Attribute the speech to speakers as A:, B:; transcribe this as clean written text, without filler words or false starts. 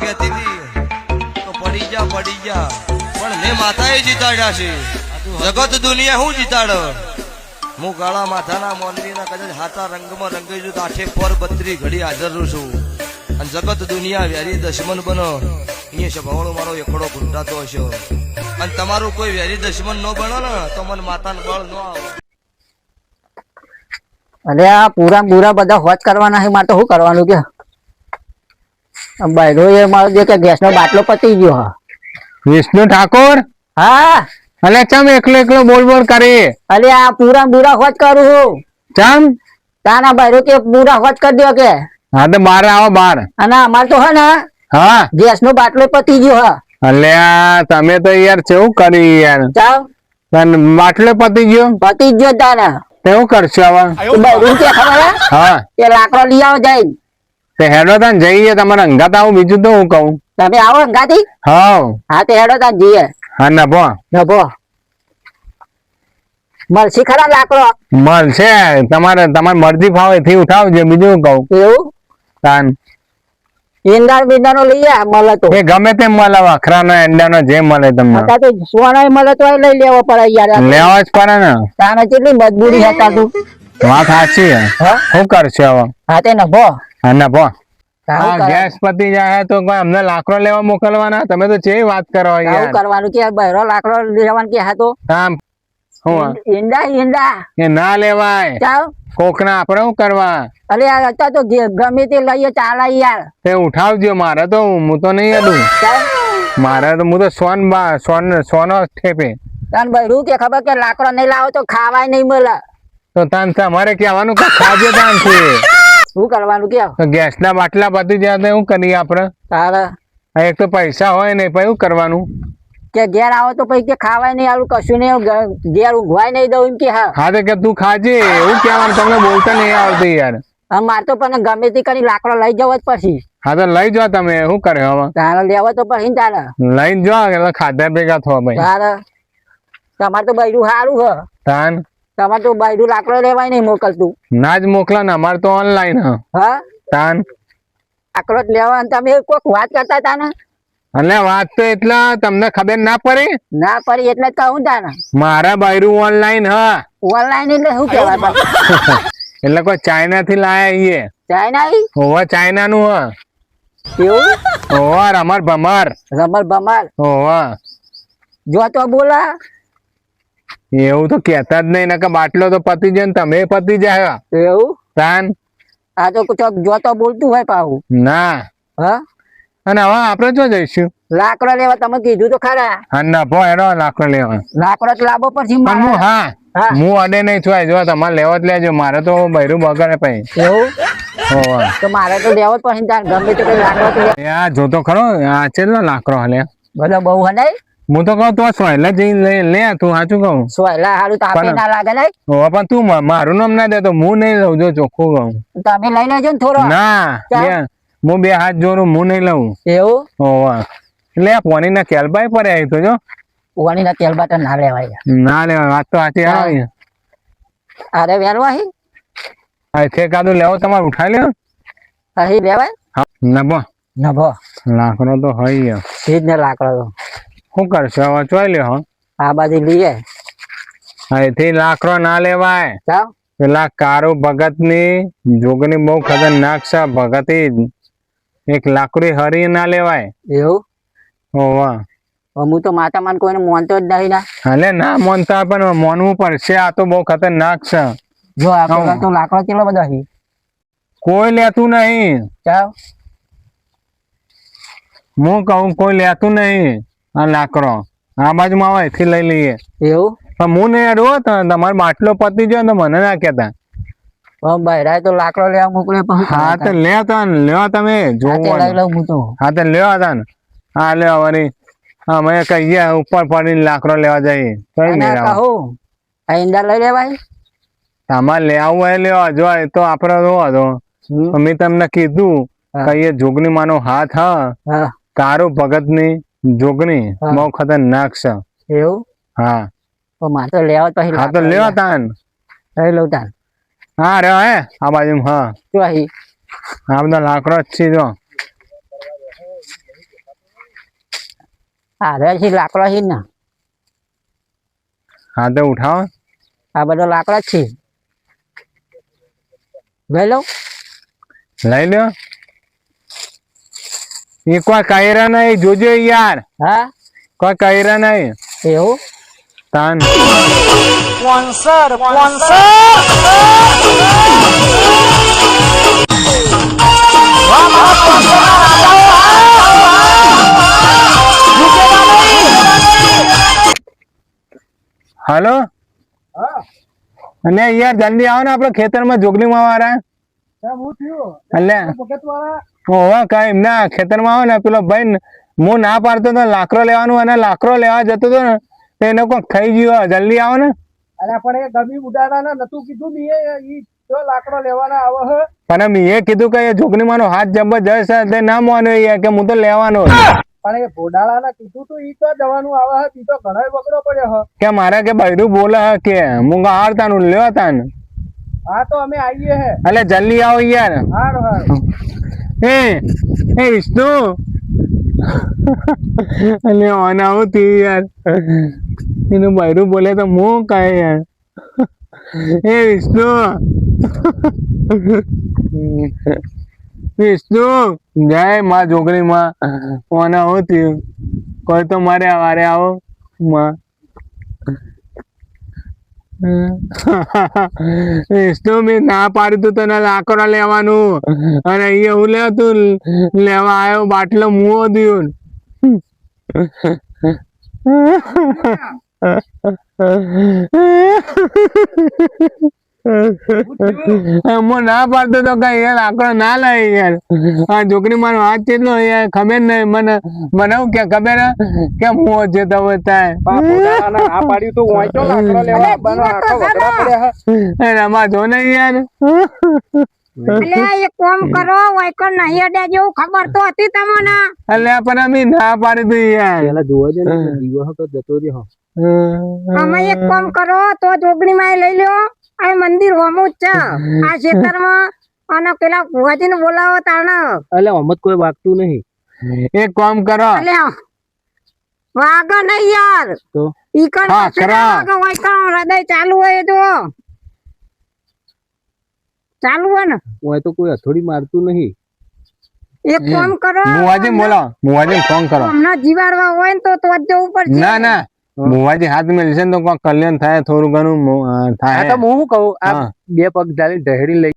A: કહેતી હતી તો પડી જા પણ મેં માથાએ જીતાડ્યા છે જગત દુનિયા હું જીતાડ હું કાળા માથાના મોનવીના કદાચ હાથા રંગમાં રંગાઈ છું તો 8 પર 32 ઘડી હાજર છું અને જગત દુનિયા વેરી દશમન બનો અહીંયા સભાવળો મારો એકડો ઘૂંટાતો હશે અને તમારું કોઈ વેરી દશમન ન બનો ને તો મને માતાનું બળ ન આવે.
B: અરે આ પૂરા બધા હોજ કરવાના છે મારે તો શું કરવાનું કે બૈરો એ મારો જે કે ગેસ નો બાટલો પતી ગયો.
C: વિષ્ણુ ઠાકોર
B: હા
C: અલે ચમ એકલો બોલ કરે.
B: અરે આ પૂરા હોજ કરું છું.
C: ચમ
B: તાના બૈરો કે પૂરા હોજ કરી દો કે.
C: હા તો બાર આવો બાર.
B: અને અમાર તો હે ને
C: હા
B: ગેસ નો બાટલો પતી ગયો. હા
C: અલ્યા તમે તો યાર કેવું કરી યાર.
B: ચાલ
C: બાટલો પતી ગયો
B: તાના
C: કેવું કરશો હવે.
B: બૈરું કે ખબર
C: હા
B: એ લાકડો લઈ આવો જાય
C: તે હેડો તાન જઈએ તમારે અંગાત આવું બીજું તો હું કહું.
B: તમે આવો અંગાથી. હા તે હેડો તાન જઈએ.
C: હા નભો
B: મળશે ખરા લાકડો.
C: મળશે તમારી મરજી ફાવે થી ઉઠાવજો બીજું કહું.
B: એવું
C: તાન
B: ઈંડા બીંડા નો લઈ આ મળે તો
C: એ ગમે તેમ મળે વખરા નો એંડા નો જે મળે તમને
B: તો સોના મળે તો લઈ લેવો પડે યાર.
C: લેવા જ પડે ને
B: તાને કેટલી મજબૂરી હતા તું.
C: વાત સાચી શું કરશે હવે.
B: હા તે નભો
C: હા નભો ગેસ પતી જાય તો કોઈ અમને લાકડો લેવા મોકલવાના તમે તો કેવી વાત કરો યાર.
B: કરવાનું કે બહેરો લાકડો લેવાનું કે હા તો ઈંડા
C: એ ના લેવાય.
B: ચાલ
C: કોકના આપડે શું કરવા.
B: અરે યાર અત્યારે તો ગમે તે લઈએ ચાલે યાર.
C: તે ઉઠાવજો મારે તો હું તો નહીં અડું. મારે તો હું તો સોનો ઠેપે.
B: તને બહેરું કે ખબર કે લાકડો નહીં લાવો તો ખાવાય નહીં મળે.
C: તો તાન તમારે કહેવાનું કે ખાજો તાન છે.
B: શું કરવાનું કે
C: ગેસ ના બાટલા પતી જાય તો શું કરીએ આપડે.
B: તારે
C: એક તો પૈસા હોય ને પછી શું કરવાનું.
B: કે ઘેર આવો તો પછી કે ખાવાય નહીં આવું કશું નહીં ઘેર ઊંઘવાય નહીં દઉં એમ કે
C: હા તો કે તું ખાજે એવું કહેવાનું તમને બોલતા નહીં આવતું યાર.
B: મારે તો પણ ગમે તે કરી લાકડો લઈ જવો જ પછી.
C: હા તો લઈ જાઓ તમે શું કરે હવે.
B: તારે લેવો તો પછી તારે
C: લઈને જાઓ એટલે ખાધા ભેગા થવા ભાઈ.
B: તારે તમારે તો બૈરું સારું હ.
C: તાન
B: તમારે તો બૈરું લાકડો લેવાય નહીં મોકલતું.
C: ના જ મોકલા ને અમારે તો ઓનલાઈન
B: હા
C: તાન
B: લાકડો લેવા તમે કોઈક વાત કરતા હતા ને.
C: એટલે વાત તો એટલા તમને ખબર ના પડી
B: એટલે કહું તાને
C: મારા બૈરું ઓનલાઈન
B: ઓનલાઈન એટલે શું કહેવાય.
C: એટલે કોઈ ચાઇના થી લાયા
B: ચાઇના
C: હોવા ચાઇના નું
B: એવું
C: હોવા રમર ભમર હોવા
B: જો તો બોલા
C: એવું તો કેતા જ નહીં ને કે બાટલો તો પતી જાય ને તમે પતી જાય
B: એવું
C: તાન
B: આ તો જો તો બોલતું હોય પાછું
C: ના
B: હા.
C: અને હવે આપડે જો જઈશું
B: લાકડો લેવા તમે કીધું તો ખરા.
C: હા ના ભો એનો લાકડો લેવા
B: લાકડો તો લાવવો પડશે.
C: હું અડે નહીં છું જો તમારે લેવો જ લેજો મારે તો બૈરું બગાડે પછી
B: એવું તો મારે તો લેવો જ પડશે ગમે તે લાકડો
C: જોતો ખરો આ છેલ્લો લાકડો હાલે
B: બધા બહુ હે નહીં.
C: હું તો કહું તો સોયલા જઈને લે તું સાચું કહું.
B: સોયલા હારું તાપે ના લાગે નહીં.
C: પણ તું મારું નામ ના દે તો હું નહીં લઉં જો ચોખ્ખું કહું.
B: તમે લઈ લેજો ને થોડો.
C: ના હું 2 હાથ જોડું હું નહીં લઉં.
B: એવું
C: એટલે પાણી ના કેલબાઈ પડે આવી તો જો
B: પાણી ના કેલબા તો ના લેવાય
C: વાત તો સાચી આવી.
B: અરે વેરવા
C: છે કાદું લેવો તમારે ઉઠાઈ લે
B: અહીં લેવાય. નભો
C: લાકડો તો હોય
B: સીધ ને લાકડો
C: શું કરશો હવે ચોઈ લ્યો
B: આ બાજુ લઈએ.
C: અહીંથી લાકડો ના લેવાય. પેલા કારુ ભગત ની જોગની બહુ ખતરનાક છે. ભગતી એક લાકડી હરી ના લેવાય.
B: એવું
C: હોવા
B: હું તો માતા માન કોઈને માનતો જ નહીં ના.
C: હાલે ના માનતા પણ માનવું પડશે. આ તો બહુ ખતરનાક છે.
B: જો આપણે તો લાકડો કેટલો બધો છે.
C: કોઈ લેતું નહીં. હું કહું કોઈ લેતું નહીં આ લાકડો. આ બાજુમાં આવે એથી લઈ લઈએ.
B: એવું
C: પણ હું નહીં અડવો તમારો બાટલો પતી ગયો તો મને ના કેતા.
B: બહેરાય તો લાકડો લેવા મોકલે.
C: હા તો લે લેવા તમે જોવો. હા તો લેવા તા ને હા લેવા વળી અમે કહીએ ઉપર પડીને લાકડો લેવા જઈએ.
B: ઈંડા લઈ લેવાય.
C: તમારે લેવું હોય લેવા જો તો આપડે જોવા તો મેં તમને કીધું કહીએ જોગણી માનો હાથ કારુ ભગત ની જોગણી બહુ ખતરનાક છે.
B: એવું
C: હા
B: મારે તો લેવા પછી.
C: હા તો લેવા તાન
B: લઈ લઉં તાન.
C: હા રે આ બાજુ હા
B: શું
C: આ બધા લાકડો જ છે જો
B: હારે છે લાકડો છે ને
C: હા તો ઉઠાવો
B: આ બધો લાકડો જ છે લઈ લો
C: લઈ લો એ કોઈ કાયરા નહીં જોજો યાર
B: હા
C: કોઈ કાયરા નહીં
B: એવું
C: તાન હાલો અને યાર જલ્દી આવો ને આપડે ખેતરમાં જોગલી માં વાળા એટલે હોવા કઈ એમના ખેતરમાં આવો ને પેલો ભાઈ હું ના પાડતો તો લાકડો લેવાનું અને લાકડો લેવા જતો હતો ને તો એને કોઈ થઈ ગયો જલ્દી આવો ને
D: અરે પણ એ ગમી ઉડાડા ને નતું કીધું ને ઈ તો લાકડો લેવાના આવે હે
C: પણ મેં એ કીધું કે એ જોગણી માનો હાથ જબરજસ્ત છે તે ના માન્યો યાર કે હું તો લેવાનો
D: પણ એ ભોડાળા ને કીધું તો ઈ તો જવાનું આવે હે ઈ તો ઘણો બગડો પડ્યો હે
C: કે મારે કે બૈરું બોલે હે કે હું હારતાનું લેવા તાન
D: હા તો અમે આવીએ હે
C: એટલે જલ્દી આવો યાર
D: હાર હાર
C: એ વિષ્ણુ અને ઓન આવું તું યાર એનું બૈરું બોલે તો હું કહે યાર એ વિષ્ણુ વિષ્ણુ જય માં જોગણી માં ઓન આવું થયું કોઈ તો મારે વારે આવો માં વિષ્ણુ મેં ના પાડ્યું તું તને લાકડા લેવાનું અને અહીંયા હું લે તું લેવા આવ્યો બાટલો મુઓ દઉં હું ના પાડતો તો કઈ યાર લાકડો ના લાય યાર આ છોકરી મારો હાથ કેટલો યાર ખબર નહીં મને મને એવું કે ખબર કે મુઓ છે તો થાય
D: ભોડાળા ને આ પાડ્યું તો વાંચો લાકડો લેવા બનો આખો વગડા પડ્યા હે
C: રમા જો ને યાર
B: એટલે એક કામ કરો વાયકો નહીં અડે જેવું ખબર તો હતી તમને
C: એટલે પણ અમે ના પાડી દઈએ યાર
D: પેલા જોવા દે ને દીવો તો જતો રહ્યો
B: અમે એક કામ કરો તો જોગણી માં લઈ લ્યો આ મંદિર હોમું જ છે આ ખેતરમાં અને પેલા ભુવાજી ને બોલાવો તાણ
D: એટલે અમત કોઈ વાગતું નહીં
C: એક કામ કરો
B: એટલે વાગો નહીં યાર
D: તો
B: ઈ કણ
C: હા, ખરા.
B: વાયકો હૃદય ચાલુ હોય જો ચાલુ હોય ને
D: હોય તો કોઈ હથોડી મારતું નહીં
B: એક કામ કરો
C: મુવાજી બોલો મુવાજી ફોન કરો
B: હમણાં જીવાડવા હોય ને તો જ જવું પડશે
C: ના ના મુવાજી હાથ મેળશે ને તો કોઈ કલ્યાણ થાય થોડું ઘણું થાય
D: આ તો હું શું કહું આ
C: હા.
D: બે પગ ચાલી ઢહેડી લઈ